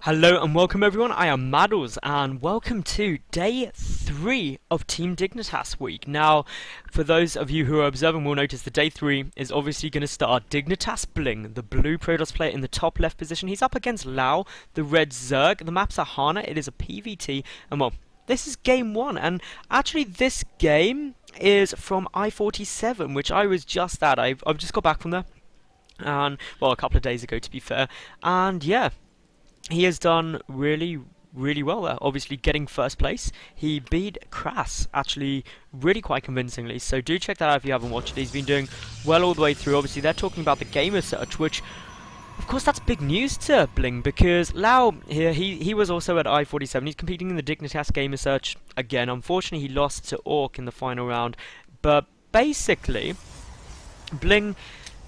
Hello and welcome everyone, I am Madals and welcome to day 3 of Team Dignitas week. Now, for those of you who are observing will notice that day 3 is obviously going to start Dignitas BlinG, the blue Protoss player in the top left position. He's up against Lau, the red Zerg. The map's Ahana, it is a PvT, and well, this is game 1, and actually this game is from I-47, which I was just at. I've just got back from there, and well, a couple of days ago to be fair, and yeah. He has done really well there, obviously getting first place. He beat Crass, actually, really quite convincingly, so do check that out if you haven't watched it. He's been doing well all the way through. Obviously, they're talking about the gamer search, which, of course, that's big news to BlinG, because Lau here, he was also at I-47. He's competing in the Dignitas gamer search again. Unfortunately, he lost to Orc in the final round, but basically, BlinG,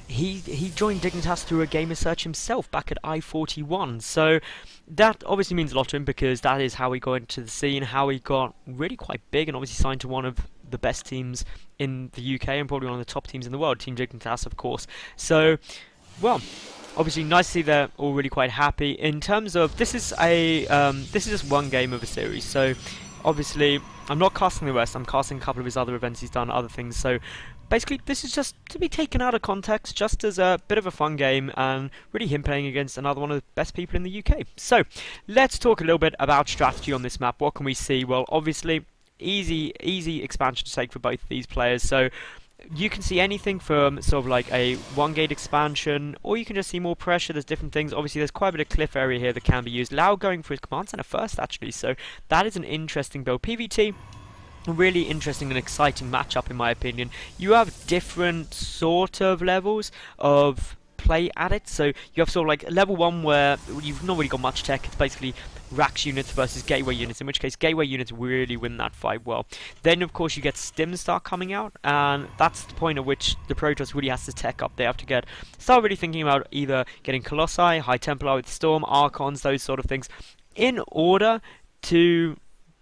he joined Dignitas through a gamer search himself back at I-41, so that obviously means a lot to him, because that is how he got into the scene, how he got really quite big, and obviously signed to one of the best teams in the UK, and probably one of the top teams in the world, Team Dignitas, of course. So, well, obviously nice to see they're all really quite happy. In terms of, this is just one game of a series, so obviously I'm not casting the rest, I'm casting a couple of his other events he's done, other things, so basically this is just to be taken out of context, just as a bit of a fun game, and really him playing against another one of the best people in the UK. So, let's talk a little bit about strategy on this map. What can we see? Well, obviously, easy expansion to take for both of these players, so you can see anything from sort of like a one-gate expansion, or you can just see more pressure. There's different things. Obviously, there's quite a bit of cliff area here that can be used. Lau going for his command center first, actually, so that is an interesting build. PvT, a really interesting and exciting matchup, in my opinion. You have different sort of levels of play at it. So you have sort of like level 1 where you've not really got much tech. It's basically Rax units versus gateway units, in which case gateway units really win that fight well. Then of course you get Stim start coming out, and that's the point at which the Protoss really has to tech up. They have to start really thinking about either getting Colossi, High Templar with Storm, Archons, those sort of things, in order to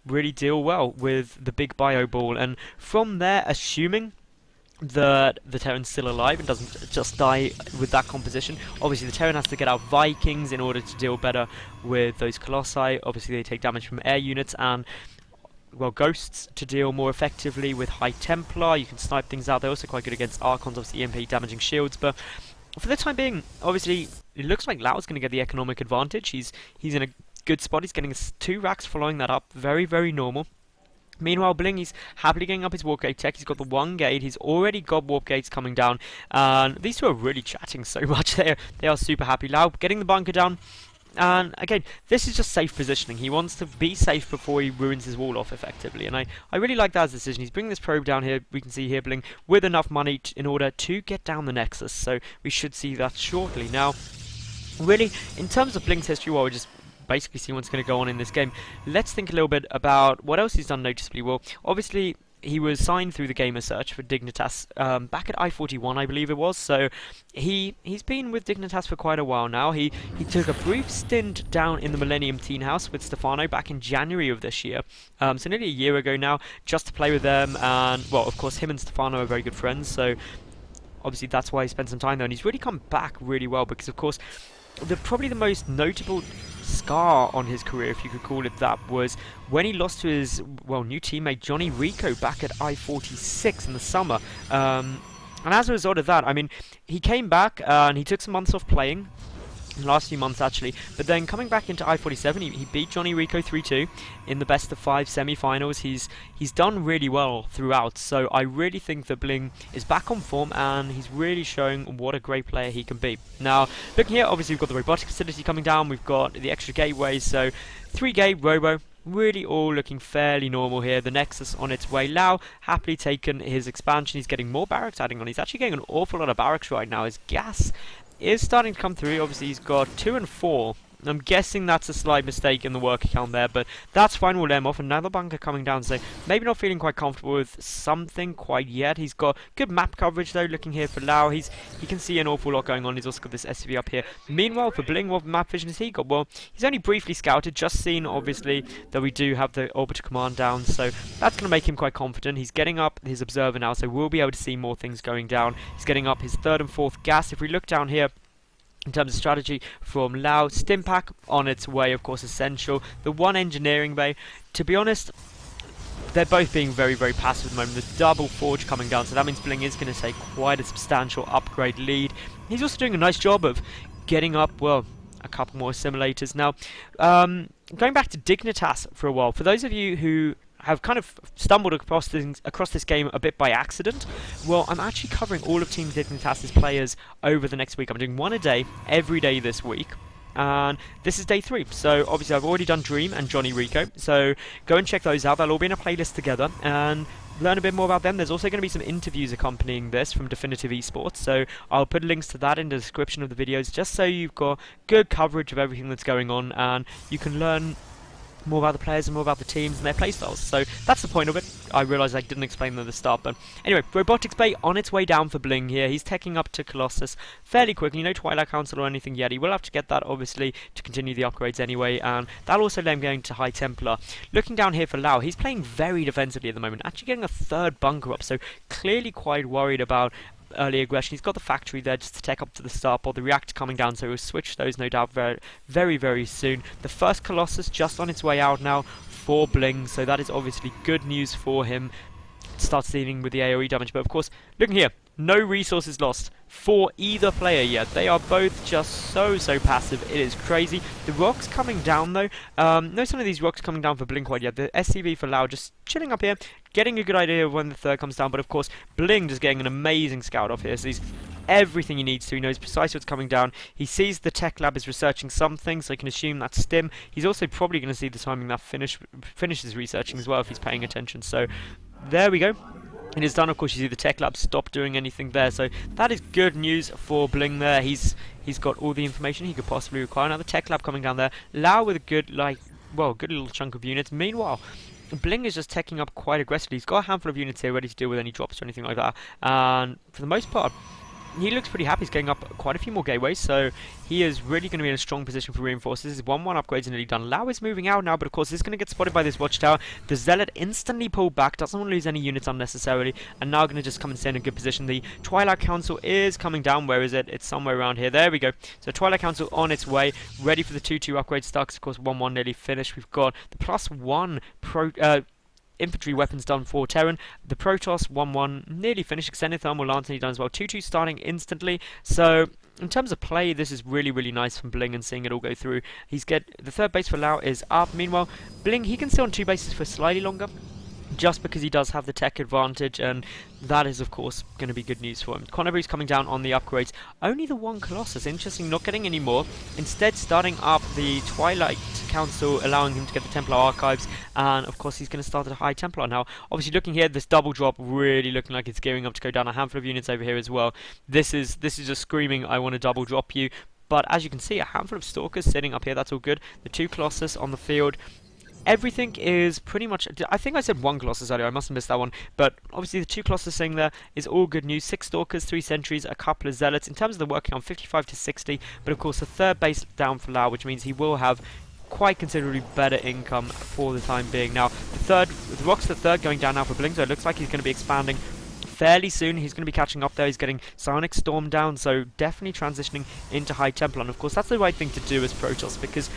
really deal well with the big bio ball, and from there, assuming that the Terran's still alive and doesn't just die with that composition. Obviously the Terran has to get out Vikings in order to deal better with those Colossi. Obviously they take damage from air units, and well, Ghosts to deal more effectively with High Templar. You can snipe things out. They're also quite good against Archons, obviously EMP damaging shields, but for the time being, obviously it looks like Lau's going to get the economic advantage. He's in a good spot. He's getting 2 racks following that up. Very normal. Meanwhile, BlinG, he's happily getting up his warp gate tech. He's got the 1 gate. He's already got warp gates coming down. And these two are really chatting so much. They are super happy. Lau getting the bunker down. And again, this is just safe positioning. He wants to be safe before he ruins his wall off effectively. And I really like that as a decision. He's bringing this probe down here. We can see here BlinG with enough money in order to get down the Nexus. So we should see that shortly. Now, really, in terms of BlinG's history, well, we just basically see what's going to go on in this game. Let's think a little bit about what else he's done noticeably well. Obviously, he was signed through the gamer search for Dignitas back at I-41, I believe it was. So he's been with Dignitas for quite a while now. He took a brief stint down in the Millennium Teen House with Stefano back in January of this year. So nearly a year ago now, just to play with them. And well, of course, him and Stefano are very good friends. So obviously that's why he spent some time there. And he's really come back really well, because of course, probably the most notable scar on his career, if you could call it that, was when he lost to his new teammate Johnny Rico back at I-46 in the summer. And as a result of that, I mean, he came back and he took some months off playing, in the last few months actually, but then coming back into I-47, he beat Johnny Rico 3-2 in the best of 5 semi-finals. He's done really well throughout, so I really think that BlinG is back on form, and he's really showing what a great player he can be. Now, looking here, obviously we've got the robotic facility coming down, we've got the extra gateways, so 3-gate robo, really all looking fairly normal here. The Nexus on its way. Lau happily taken his expansion. He's getting more barracks adding on. He's actually getting an awful lot of barracks right now. His gas is starting to come through. Obviously he's got 2 and 4. I'm guessing that's a slight mistake in the work account there, but that's fine. We'll let him off. Another bunker coming down, so maybe not feeling quite comfortable with something quite yet. He's got good map coverage though, looking here for Lau. He can see an awful lot going on. He's also got this SCV up here. Meanwhile, for BlinG, what map vision has he got? Well, he's only briefly scouted, just seen obviously that we do have the orbiter command down, so that's going to make him quite confident. He's getting up his observer now, so we'll be able to see more things going down. He's getting up his 3rd and 4th gas. If we look down here, In terms of strategy from Lao, Stimpack on its way, of course, essential. The one engineering bay, to be honest, they're both being very, very passive at the moment. The double forge coming down, so that means BlinG is going to take quite a substantial upgrade lead. He's also doing a nice job of getting up, well, a couple more simulators. Now, going back to Dignitas for a while, for those of you who have kind of stumbled across this game a bit by accident, well, I'm actually covering all of Team Dignitas' players over the next week. I'm doing one a day, every day this week. And this is day 3, so obviously I've already done Dream and Johnny Rico, so go and check those out. They'll all be in a playlist together and learn a bit more about them. There's also going to be some interviews accompanying this from Definitive Esports, so I'll put links to that in the description of the videos just so you've got good coverage of everything that's going on and you can learn more about the players and more about the teams and their playstyles. So that's the point of it. I realise I didn't explain that at the start, but anyway, Robotics Bay on its way down for BlinG here. He's teching up to Colossus fairly quickly. No Twilight Council or anything yet. He will have to get that, obviously, to continue the upgrades anyway, and that'll also let him going to High Templar. Looking down here for Lao, he's playing very defensively at the moment, actually getting a third bunker up, so clearly quite worried about early aggression. He's got the factory there just to take up to the starport, the reactor coming down, so he'll switch those no doubt very, very soon. The first Colossus just on its way out now for BlinG, so that is obviously good news for him. Starts dealing with the AoE damage, but of course, looking here, no resources lost for either player yet. They are both just so passive. It is crazy. The rocks coming down though, no sign of these rocks coming down for BlinG quite yet. The SCV for Lao just chilling up here, getting a good idea of when the third comes down, but of course BlinG just getting an amazing scout off here, so he's everything he needs to. He knows precisely what's coming down. He sees the tech lab is researching something, so he can assume that's Stim. He's also probably going to see the timing that finishes researching as well if he's paying attention, so there we go. It is done. Of course, you see the tech lab stop doing anything there, so that is good news for BlinG there. He's got all the information he could possibly require. Now the tech lab coming down there. Lao with a good, good little chunk of units. Meanwhile, BlinG is just teching up quite aggressively. He's got a handful of units here ready to deal with any drops or anything like that, and for the most part, he looks pretty happy. He's getting up quite a few more gateways, so he is really going to be in a strong position for reinforces. His 1-1 upgrades are nearly done. Lao is moving out now, but of course he's going to get spotted by this watchtower. The Zealot instantly pulled back, doesn't want to lose any units unnecessarily, and now going to just come and stay in a good position. The Twilight Council is coming down. Where is it? It's somewhere around here. There we go. So Twilight Council on its way, ready for the 2-2 upgrade stacks. Of course, 1-1 nearly finished. We've got the +1 infantry weapons done for Terran. The Protoss 1-1 nearly finished. Extended Thermal Lance nearly done as well. 2-2 starting instantly. So in terms of play, this is really nice from BlinG and seeing it all go through. The third base for Lao is up. Meanwhile, BlinG, he can stay on 2 bases for slightly longer, just because he does have the tech advantage, and that is of course going to be good news for him. Connery's coming down on the upgrades. Only the one Colossus, interesting, not getting any more. Instead starting up the Twilight Council, allowing him to get the Templar Archives, and of course he's going to start at a High Templar now. Obviously looking here, this double drop really looking like it's gearing up to go down. A handful of units over here as well. This is just screaming, I want to double drop you. But as you can see, a handful of Stalkers sitting up here, that's all good. The 2 Colossus on the field. Everything is pretty much, I think I said 1 Colossus earlier, I must have missed that one, but obviously the 2 Colossus thing there is all good news. 6 Stalkers, 3 Sentries, a couple of Zealots. In terms of the working on 55 to 60, but of course the third base down for Lao, which means he will have quite considerably better income for the time being. Now, the Rock's the third going down now for BlinG, so it looks like he's going to be expanding fairly soon. He's going to be catching up there. He's getting Psionic Storm down, so definitely transitioning into High Templar, and of course that's the right thing to do as Protoss, because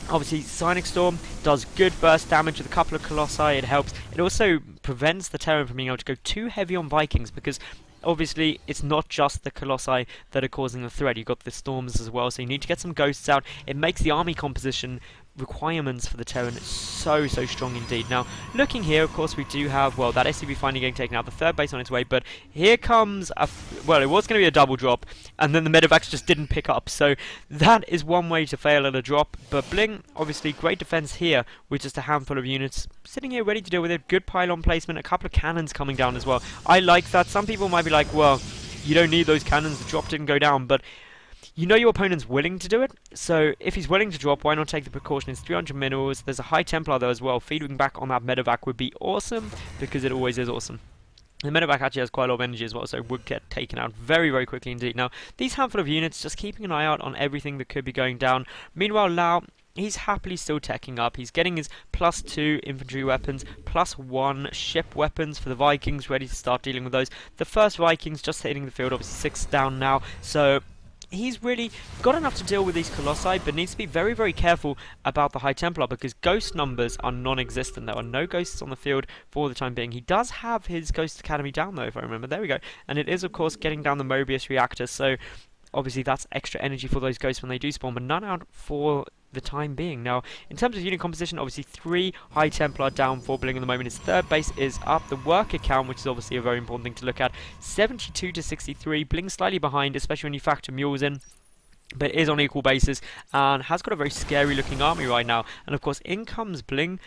obviously Psionic Storm does good burst damage with a couple of Colossi. It helps. It also prevents the Terran from being able to go too heavy on Vikings, because obviously it's not just the Colossi that are causing the threat. You've got the Storms as well, so you need to get some Ghosts out. It makes the army composition requirements for the Terran so strong indeed. Now, looking here, of course, we do have, well, that SCV finally getting taken out, the third base on its way, but here comes well, it was going to be a double drop, and then the medevacs just didn't pick up, so that is one way to fail at a drop. But BlinG, obviously, great defense here with just a handful of units sitting here ready to deal with it. Good pylon placement, a couple of cannons coming down as well. I like that. Some people might be like, well, you don't need those cannons, the drop didn't go down, but you know your opponent's willing to do it, so if he's willing to drop, why not take the precaution? It's 300 minerals. There's a High Templar though as well. Feeding back on that medevac would be awesome, because it always is awesome. The medevac actually has quite a lot of energy as well, so it would get taken out very quickly indeed. Now, these handful of units, just keeping an eye out on everything that could be going down. Meanwhile, Lao, he's happily still teching up. He's getting his +2 infantry weapons, +1 ship weapons for the Vikings, ready to start dealing with those. The first Vikings just hitting the field, obviously 6 down now, so he's really got enough to deal with these Colossi, but needs to be very, very careful about the High Templar because ghost numbers are non-existent. There are no ghosts on the field for the time being. He does have his Ghost Academy down though, if I remember. There we go. And it is, of course, getting down the Mobius reactor, so obviously that's extra energy for those ghosts when they do spawn, but none out for the time being. Now, in terms of unit composition, obviously 3 High Templar down for BlinG at the moment. His third base is up. The worker count, which is obviously a very important thing to look at, 72 to 63. BlinG slightly behind, especially when you factor mules in, but is on equal bases and has got a very scary looking army right now. And of course, in comes BlinG,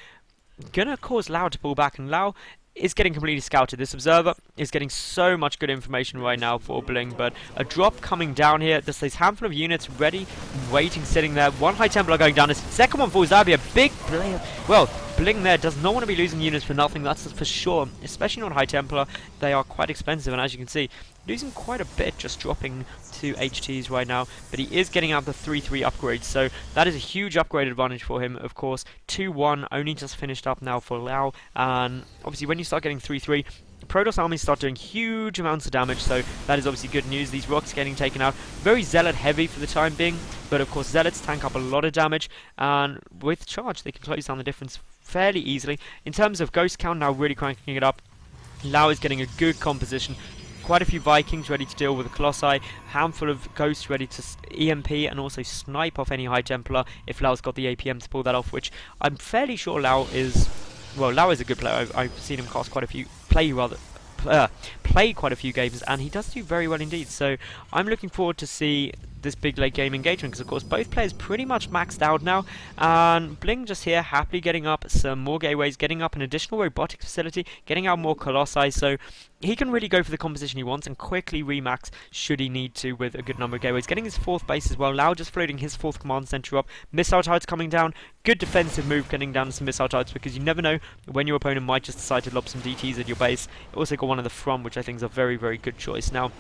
gonna cause Lau to pull back, and Lau is getting completely scouted. This observer is getting so much good information right now for BlinG, but a drop coming down here. There's this handful of units ready, waiting, sitting there. One High Templar going down. His second one falls. That would be a big play. Well, BlinG there does not want to be losing units for nothing, that's for sure. Especially not High Templar. They are quite expensive, and as you can see, losing quite a bit just dropping 2 HTs right now, but he is getting out the 3-3 upgrades, so that is a huge upgrade advantage for him, of course. 2-1 only just finished up now for Lau, and obviously when you start getting 3-3, Protoss armies start doing huge amounts of damage, so that is obviously good news. These rocks getting taken out, very Zealot heavy for the time being, but of course Zealots tank up a lot of damage, and with charge they can close down the difference fairly easily. In terms of ghost count, now really cranking it up. Lau is getting a good composition. Quite a few Vikings ready to deal with the Colossi, handful of Ghosts ready to EMP and also snipe off any High Templar if Lau's got the APM to pull that off, which I'm fairly sure Lau is... Well, Lau is a good player. I've seen him cast quite a few... play quite a few games, and he does do very well indeed, so I'm looking forward to see this big late game engagement, because of course both players pretty much maxed out now, and BlinG just here happily getting up some more gateways, getting up an additional robotics facility, getting out more Colossi, so he can really go for the composition he wants and quickly remax should he need to with a good number of gateways. Getting his 4th base as well, Lau just floating his 4th command center up, missile turrets coming down, good defensive move getting down some missile turrets, because you never know when your opponent might just decide to lob some DTs at your base. Also got one at the front, which I think is a very, very good choice. Now,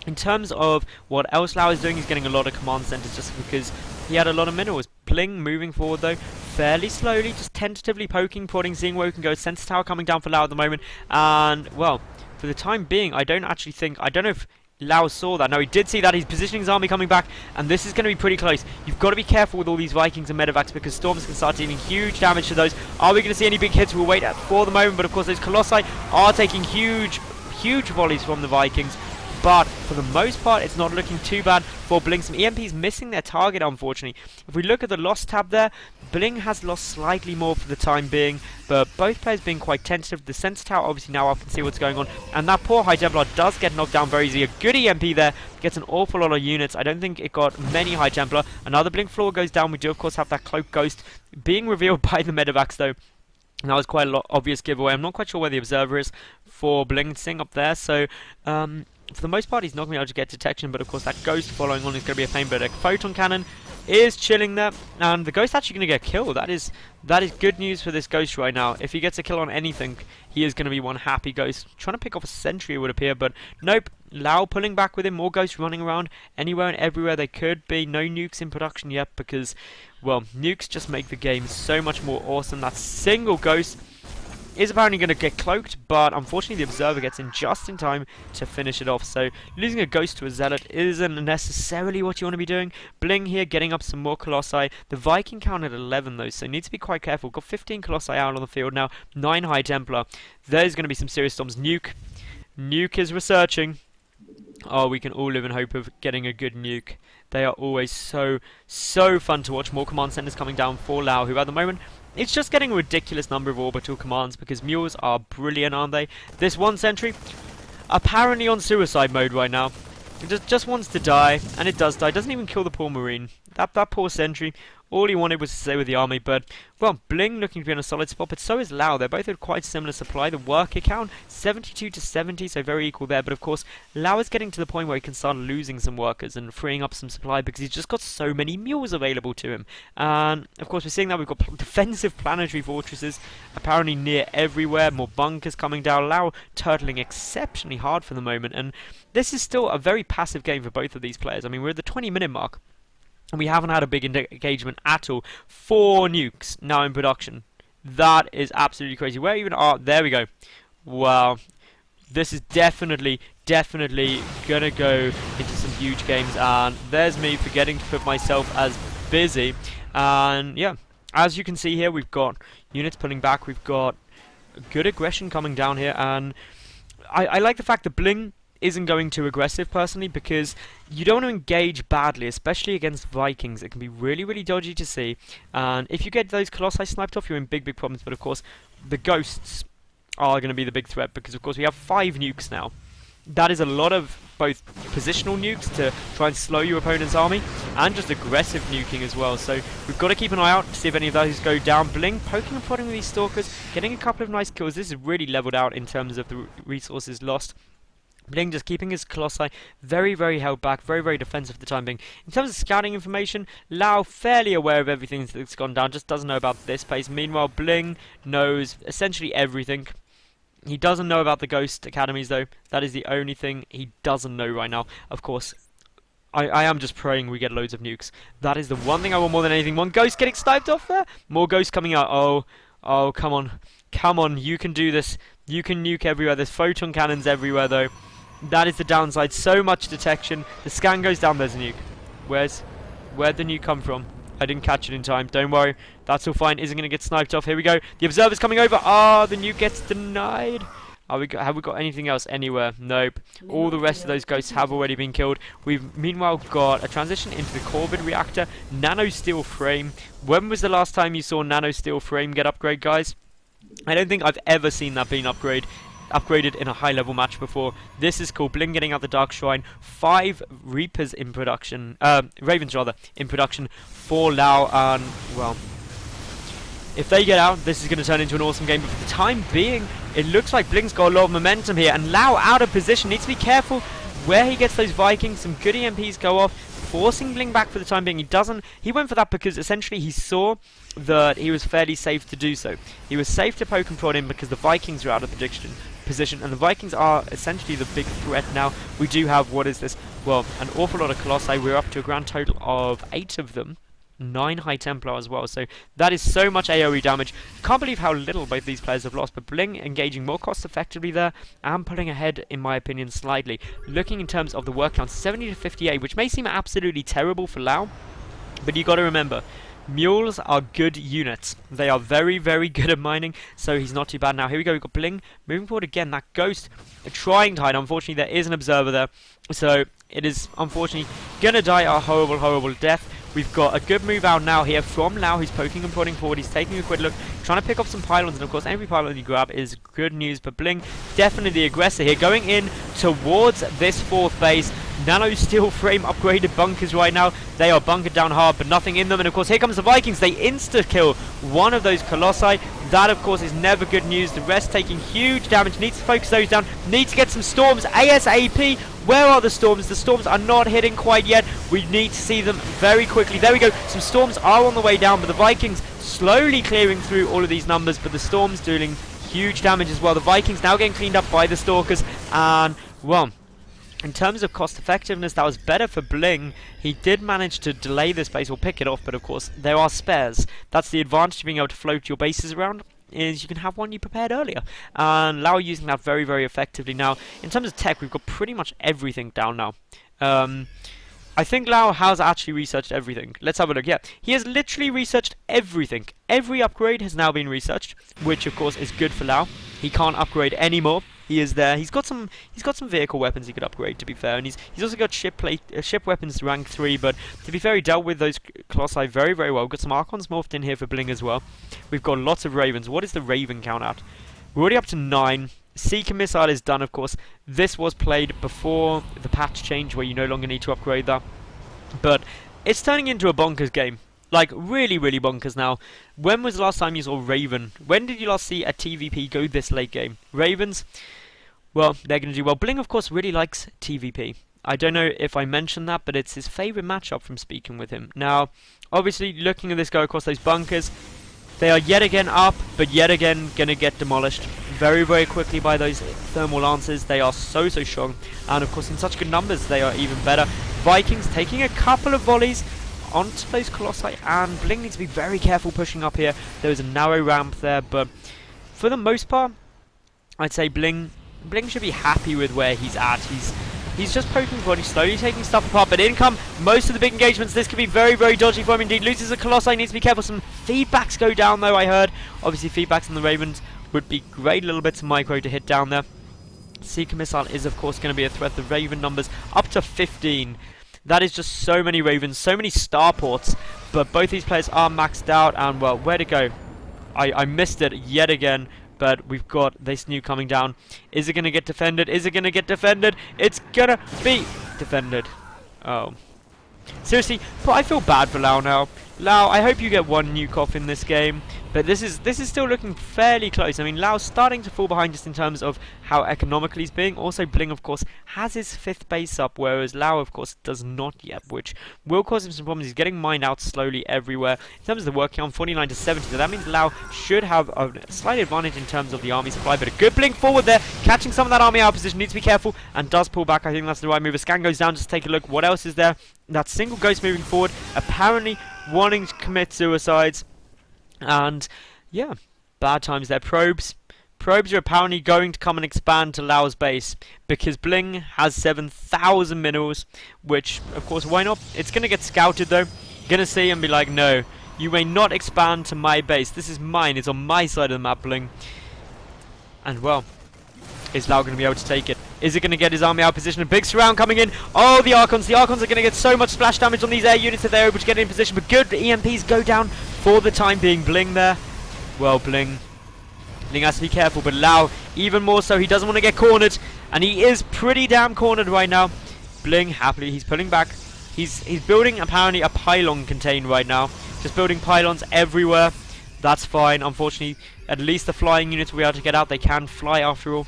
in terms of what else Lau is doing, he's getting a lot of command centers just because he had a lot of minerals. BlinG moving forward though, fairly slowly, just tentatively poking, prodding, seeing where we can go. Sensor tower coming down for Lau at the moment, and well, for the time being, I don't know if Lau saw that. No, he did see that. He's positioning his army coming back, and this is going to be pretty close. You've got to be careful with all these Vikings and medevacs because storms can start dealing huge damage to those. Are we going to see any big hits? We'll wait for the moment, but of course those Colossi are taking huge volleys from the Vikings. But for the most part, it's not looking too bad for BlinG. Some EMPs missing their target, unfortunately. If we look at the loss tab there, BlinG has lost slightly more for the time being, but both players being quite tentative. The sensor tower obviously now up and see what's going on, and that poor High Templar does get knocked down very easily. A good EMP there, gets an awful lot of units. I don't think it got many High Templar. Another BlinG floor goes down. We do, of course, have that Cloak Ghost being revealed by the medevacs, though. And that was quite a lot obvious giveaway. I'm not quite sure where the observer is for BlinG sitting up there, so for the most part he's not going to be able to get detection, but of course that Ghost following on is going to be a pain. But a Photon Cannon is chilling there, and the Ghost actually going to get killed. That is good news for this Ghost right now. If he gets a kill on anything, he is going to be one happy Ghost. Trying to pick off a sentry, it would appear, but nope. Lau pulling back with him, more Ghosts running around anywhere and everywhere they could be. No nukes in production yet because, well, nukes just make the game so much more awesome. That single Ghost is apparently going to get cloaked, but unfortunately the observer gets in just in time to finish it off. So losing a Ghost to a Zealot isn't necessarily what you want to be doing. BlinG here getting up some more Colossi. The Viking count at 11 though, so needs to be quite careful. Got 15 Colossi out on the field now, 9 High Templar. There's going to be some serious storms. Nuke is researching. Oh, we can all live in hope of getting a good nuke. They are always so fun to watch. More command centers coming down for Lau, who at the moment it's just getting a ridiculous number of orbital commands because mules are brilliant, aren't they? This one sentry, apparently on suicide mode right now. It just wants to die, and it does die. Doesn't even kill the poor Marine. That poor sentry. All he wanted was to stay with the army, but, well, BlinG looking to be in a solid spot, but so is Lau. They're both at quite similar supply. The worker count, 72 to 70, so very equal there, but of course, Lau is getting to the point where he can start losing some workers and freeing up some supply because he's just got so many mules available to him. And, of course, we're seeing that we've got defensive planetary fortresses apparently near everywhere, more bunkers coming down. Lau turtling exceptionally hard for the moment, and this is still a very passive game for both of these players. I mean, we're at the 20-minute mark, and we haven't had a big engagement at all. 4 nukes now in production. That is absolutely crazy. Where even are... There we go. Wow. This is definitely definitely gonna go into some huge games. And there's me forgetting to put myself as busy. And yeah, as you can see here, we've got units pulling back, we've got good aggression coming down here, and I like the fact that BlinG isn't going too aggressive personally, because you don't want to engage badly, especially against Vikings. It can be really, really dodgy to see, and if you get those Colossi sniped off, you're in big, big problems. But of course, the Ghosts are going to be the big threat, because of course we have 5 nukes now. That is a lot of both positional nukes to try and slow your opponent's army, and just aggressive nuking as well. So we've got to keep an eye out to see if any of those go down. BlinG poking and prodding with these Stalkers, getting a couple of nice kills. This is really leveled out in terms of the resources lost. BlinG just keeping his Colossi very, very held back, very, very defensive for the time being. In terms of scouting information, Lau fairly aware of everything that's gone down, just doesn't know about this place. Meanwhile, BlinG knows essentially everything. He doesn't know about the Ghost Academies though. That is the only thing he doesn't know right now. Of course, I am just praying we get loads of nukes. That is the one thing I want more than anything. One Ghost getting sniped off there. More Ghosts coming out. Oh, come on. Come on, you can do this. You can nuke everywhere. There's photon cannons everywhere though. That is the downside. So much detection. The scan goes down. There's a nuke. Where'd the nuke come from? I didn't catch it in time. Don't worry. That's all fine. Isn't going to get sniped off. Here we go. The Observer's coming over. Ah, the nuke gets denied. Have we got anything else anywhere? Nope. All the rest of those Ghosts have already been killed. We've meanwhile got a transition into the Corvid reactor. Nano steel frame. When was the last time you saw nano steel frame get upgrade, guys? I don't think I've ever seen that being upgraded in a high level match before. This is cool. BlinG getting out the Dark Shrine. 5 Reapers in production. Ravens rather in production for Lau, and well, if they get out, this is going to turn into an awesome game. But for the time being, it looks like BlinG's got a lot of momentum here, and Lau out of position. Needs to be careful where he gets those Vikings. Some good EMPs go off, forcing BlinG back for the time being. He went for that because essentially he saw that he was fairly safe to do so. He was safe to poke and prod in because the Vikings are out of position, and the Vikings are essentially the big threat now. We do have, what is this? Well, an awful lot of Colossi. We're up to a grand total of 8 of them. 9 High Templar as well, so that is so much AoE damage. Can't believe how little both these players have lost, but BlinG engaging more cost effectively there and pulling ahead, in my opinion, slightly. Looking in terms of the work count, 70 to 58, which may seem absolutely terrible for Lau, but you got to remember, mules are good units. They are very, very good at mining, so he's not too bad. Now here we go, we've got BlinG moving forward again. That Ghost trying to hide. Unfortunately, there is an Observer there, so it is unfortunately gonna die a horrible, horrible death. We've got a good move out now here from Lau. He's poking and prodding forward. He's taking a quick look, trying to pick up some pylons. And of course, every pylon you grab is good news. But BlinG, definitely the aggressor here, going in towards this 4th base. Nano steel frame upgraded bunkers right now. They are bunkered down hard, but nothing in them. And of course, here comes the Vikings. They insta-kill one of those Colossi. That, of course, is never good news. The rest taking huge damage. Needs to focus those down. Needs to get some storms ASAP. Where are the storms? The storms are not hitting quite yet. We need to see them very quickly. There we go. Some storms are on the way down, but the Vikings slowly clearing through all of these numbers, but the storms doing huge damage as well. The Vikings now getting cleaned up by the Stalkers, and, well, in terms of cost effectiveness, that was better for BlinG. He did manage to delay this base or pick it off, but of course there are spares. That's the advantage of being able to float your bases around, is you can have one you prepared earlier. And Lau using that very, very effectively. Now, in terms of tech, we've got pretty much everything down now. I think Lau has actually researched everything. Let's have a look. Yeah, he has literally researched everything. Every upgrade has now been researched, which of course is good for Lau. He can't upgrade anymore. He is there. He's got some vehicle weapons he could upgrade, to be fair, and he's also got ship weapons rank 3. But to be fair, he dealt with those Colossi very, very well. We've got some Archons morphed in here for BlinG as well. We've got lots of Ravens. What is the Raven count at? We're already up to 9. Seeker Missile is done, of course. This was played before the patch change, where you no longer need to upgrade that. But it's turning into a bonkers game. Like, really, really bonkers now. When was the last time you saw Raven? When did you last see a TVP go this late game? Ravens, well, they're going to do well. BlinG, of course, really likes TVP. I don't know if I mentioned that, but it's his favourite matchup from speaking with him. Now, obviously, looking at this go across those bunkers, they are yet again up, but yet again going to get demolished very, very quickly by those thermal lances. They are so, so strong. And, of course, in such good numbers, they are even better. Vikings taking a couple of volleys onto those Colossi, and BlinG needs to be very careful pushing up here. There is a narrow ramp there, but for the most part, I'd say BlinG BlinG should be happy with where he's at. He's just poking body, slowly taking stuff apart, but in come most of the big engagements. This could be very, very dodgy for him indeed. Loses a Colossi, needs to be careful. Some feedbacks go down though, I heard. Obviously feedbacks on the Ravens would be great little bits of micro to hit down there. Seeker Missile is of course going to be a threat. The Raven numbers up to 15. That is just so many Ravens, so many starports, but both these players are maxed out, and well, where'd it go? I missed it yet again. But we've got this new coming down. Is it going to get defended? Is it going to get defended? It's going to be defended. Oh. Seriously, but I feel bad for Lau now. Lau, I hope you get one nuke off in this game. But this is still looking fairly close. I mean, Lau's starting to fall behind just in terms of how economical he's being. Also, BlinG, of course, has his 5th base up, whereas Lau, of course, does not yet, which will cause him some problems. He's getting mined out slowly everywhere. In terms of the working on 49 to 70, so that means Lau should have a slight advantage in terms of the army supply. But a good BlinG forward there, catching some of that army out of position. Needs to be careful and does pull back. I think that's the right move. A scan goes down, just take a look. What else is there? That single ghost moving forward, apparently wanting to commit suicides. And yeah, bad times there. Probes are apparently going to come and expand to Lau's base because BlinG has 7,000 minerals, which of course why not? It's gonna get scouted though. Gonna see and be like, no, you may not expand to my base. This is mine. It's on my side of the map, BlinG. And well, is Lau going to be able to take it? Is it going to get his army out of position? A big surround coming in. Oh, the Archons. The Archons are going to get so much splash damage on these air units if they're able to get in position. But good EMPs go down for the time being. BlinG there. Well, BlinG has to be careful. But Lau, even more so. He doesn't want to get cornered. And he is pretty damn cornered right now. BlinG, happily, he's pulling back. He's building, apparently, a pylon contained right now. Just building pylons everywhere. That's fine. Unfortunately, at least the flying units will be able to get out. They can fly after all.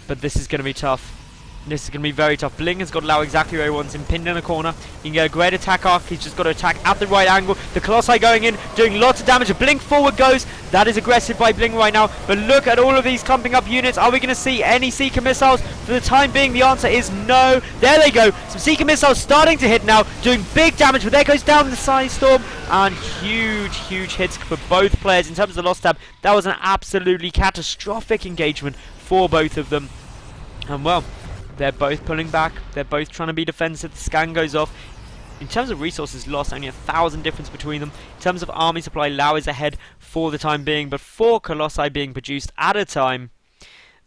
But this is going to be tough. This is going to be very tough. BlinG has got Lau exactly where he wants him, pinned in a corner. He can get a great attack arc. He's just got to attack at the right angle. The Colossi going in, doing lots of damage. A BlinG forward goes. That is aggressive by BlinG right now. But look at all of these clumping up units. Are we going to see any Seeker missiles? For the time being, the answer is no. There they go. Some Seeker missiles starting to hit now, doing big damage. But there goes down the Side Storm. And huge, huge hits for both players. In terms of the loss tab, that was an absolutely catastrophic engagement for both of them. And well, they're both pulling back. They're both trying to be defensive. The scan goes off. In terms of resources lost, only 1,000 difference between them. In terms of army supply, Lau is ahead for the time being. But 4 Colossi being produced at a time,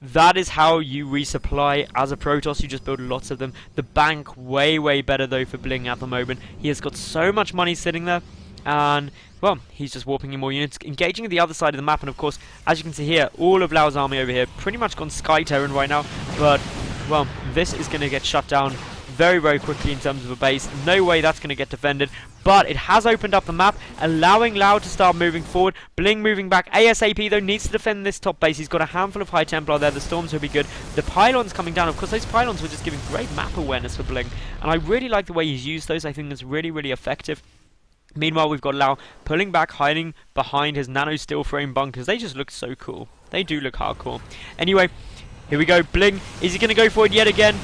that is how you resupply as a Protoss. You just build lots of them. The bank way, way better though for BlinG at the moment. He has got so much money sitting there. And well, he's just warping in more units, engaging the other side of the map. And of course, as you can see here, all of Lau's army over here pretty much gone Sky Terran right now. But well, this is going to get shut down very, very quickly in terms of a base. No way that's going to get defended. But it has opened up the map, allowing Lau to start moving forward. BlinG moving back ASAP though, needs to defend this top base. He's got a handful of High Templar there. The Storms will be good. The Pylons coming down. Of course, those Pylons were just giving great map awareness for BlinG. And I really like the way he's used those. I think that's really, really effective. Meanwhile, we've got Lau pulling back, hiding behind his nano steel frame bunkers. They just look so cool. They do look hardcore. Anyway, here we go. BlinG, is he going to go for it yet again?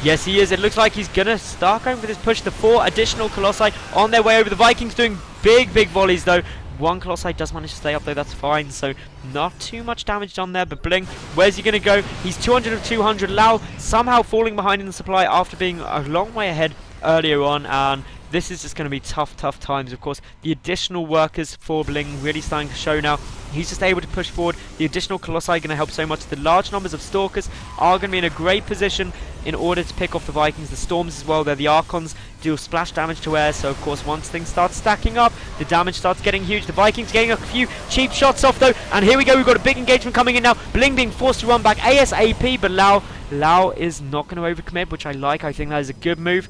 Yes, he is. It looks like he's going to start going for this push. The 4 additional Colossi on their way over. The Vikings doing big, big volleys, though. 1 Colossi does manage to stay up, though. That's fine. So, not too much damage done there. But BlinG, where's he going to go? He's 200 of 200. Lau somehow falling behind in the supply after being a long way ahead earlier on. And this is just going to be tough, tough times. Of course, the additional workers for BlinG really starting to show now. He's just able to push forward. The additional Colossi are going to help so much. The large numbers of Stalkers are going to be in a great position in order to pick off the Vikings. The Storms as well. They're the Archons, deal splash damage to air. So, of course, once things start stacking up, the damage starts getting huge. The Vikings getting a few cheap shots off, though. And here we go. We've got a big engagement coming in now. BlinG being forced to run back ASAP. But Lau is not going to overcommit, which I like. I think that is a good move.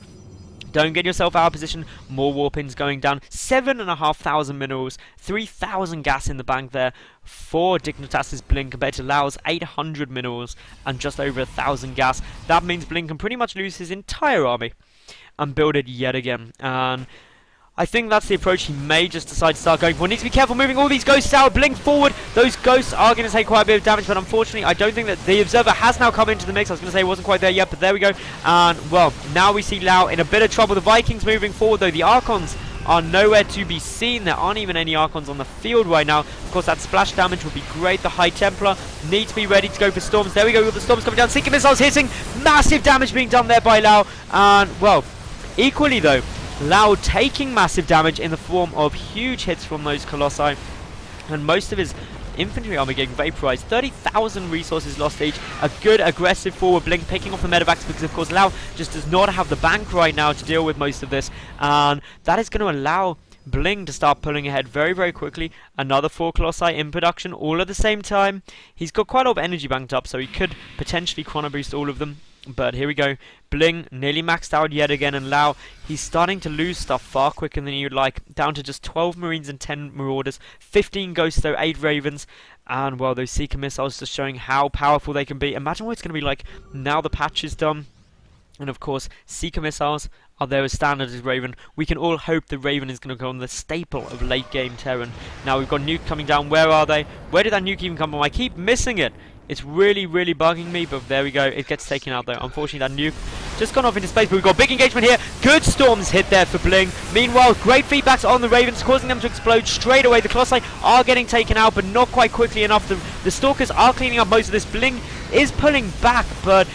Don't get yourself out of position. More warpins going down. 7,500 minerals. 3,000 gas in the bank there for Dignitas' BlinG compared to Lau's 800 minerals and just over 1,000 gas. That means BlinG can pretty much lose his entire army and build it yet again. And I think that's the approach he may just decide to start going for. Needs to be careful moving all these ghosts out. BlinG forward. Those ghosts are going to take quite a bit of damage, but unfortunately, I don't think that the Observer has now come into the mix. I was going to say it wasn't quite there yet, but there we go. And, well, now we see Lau in a bit of trouble. The Vikings moving forward, though. The Archons are nowhere to be seen. There aren't even any Archons on the field right now. Of course, that splash damage would be great. The High Templar need to be ready to go for Storms. There we go, with the Storms coming down. Seeker Missiles hitting. Massive damage being done there by Lau. And, well, equally though, Lau taking massive damage in the form of huge hits from those Colossi. And most of his infantry army getting vaporized. 30,000 resources lost each. A good aggressive forward BlinG picking off the medevacs, because of course Lau just does not have the bank right now to deal with most of this, and that is going to allow BlinG to start pulling ahead very, very quickly. Another 4 Colossi in production all at the same time. He's got quite a lot of energy banked up, so he could potentially chrono boost all of them. But here we go. BlinG nearly maxed out yet again, and Lau, he's starting to lose stuff far quicker than you'd like. Down to just 12 Marines and 10 Marauders. 15 Ghosts though, 8 Ravens. And well, those Seeker Missiles just showing how powerful they can be. Imagine what it's going to be like now the patch is done. And of course, Seeker Missiles are there as standard as Raven. We can all hope the Raven is going to become the staple of late game Terran. Now we've got Nuke coming down. Where are they? Where did that Nuke even come from? I keep missing it. It's really, really bugging me, but there we go. It gets taken out though. Unfortunately, that Nuke just gone off into space, but we've got big engagement here. Good Storms hit there for BlinG. Meanwhile, great feedbacks on the Ravens, causing them to explode straight away. The Colossi are getting taken out, but not quite quickly enough. The Stalkers are cleaning up most of this. BlinG is pulling back, but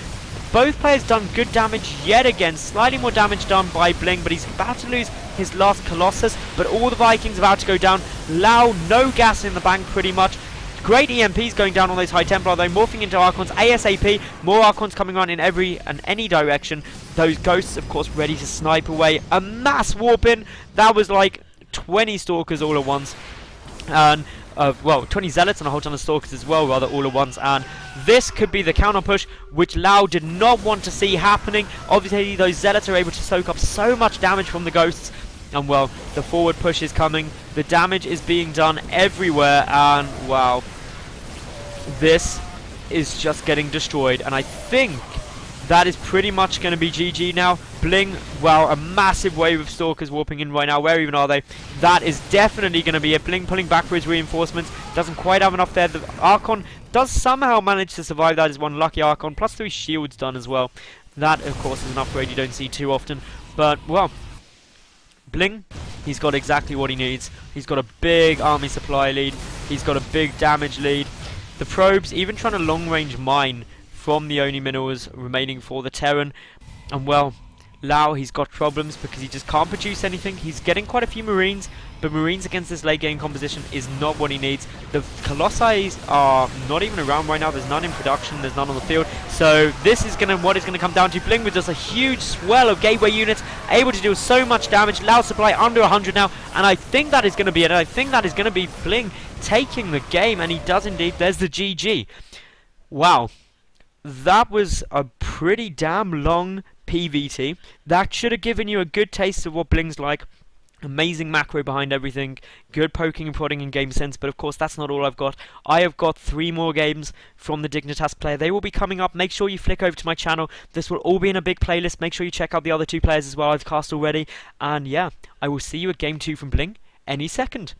both players done good damage yet again. Slightly more damage done by BlinG, but he's about to lose his last Colossus. But all the Vikings about to go down. Lau, no gas in the bank pretty much. Great EMPs going down on those High Templar though, morphing into Archons ASAP. More Archons coming on in every and any direction. Those Ghosts, of course, ready to snipe away. A mass warp in. That was like 20 Stalkers all at once. And, well, 20 Zealots and a whole ton of Stalkers as well, rather, all at once. And this could be the counter push, which Lau did not want to see happening. Obviously, those Zealots are able to soak up so much damage from the Ghosts. And, well, the forward push is coming. The damage is being done everywhere. And, wow. This is just getting destroyed, and I think that is pretty much going to be GG now. BlinG, well, a massive wave of Stalkers warping in right now. Where even are they? That is definitely going to be it. BlinG pulling back for his reinforcements. Doesn't quite have enough there. The Archon does somehow manage to survive. That is one lucky Archon, plus 3 shields done as well. That, of course, is an upgrade you don't see too often. But, well, BlinG, he's got exactly what he needs. He's got a big army supply lead. He's got a big damage lead. The probes, even trying to long-range mine from the only minerals remaining for the Terran. And well, Lau, he's got problems because he just can't produce anything. He's getting quite a few Marines, but Marines against this late game composition is not what he needs. The Colossi are not even around right now. There's none in production. There's none on the field. So this is what it's going to come down to. BlinG with just a huge swell of gateway units, able to do so much damage. Lau supply under 100 now, and I think that is going to be it. I think that is going to be BlinG taking the game, and he does indeed. There's the GG. Wow. That was a pretty damn long PvT. That should have given you a good taste of what BlinG's like. Amazing macro behind everything, good poking and prodding and game sense, but of course that's not all I've got. I have got 3 more games from the Dignitas player. They will be coming up. Make sure you flick over to my channel. This will all be in a big playlist. Make sure you check out the other 2 players as well I've cast already. And yeah, I will see you at game 2 from BlinG any second.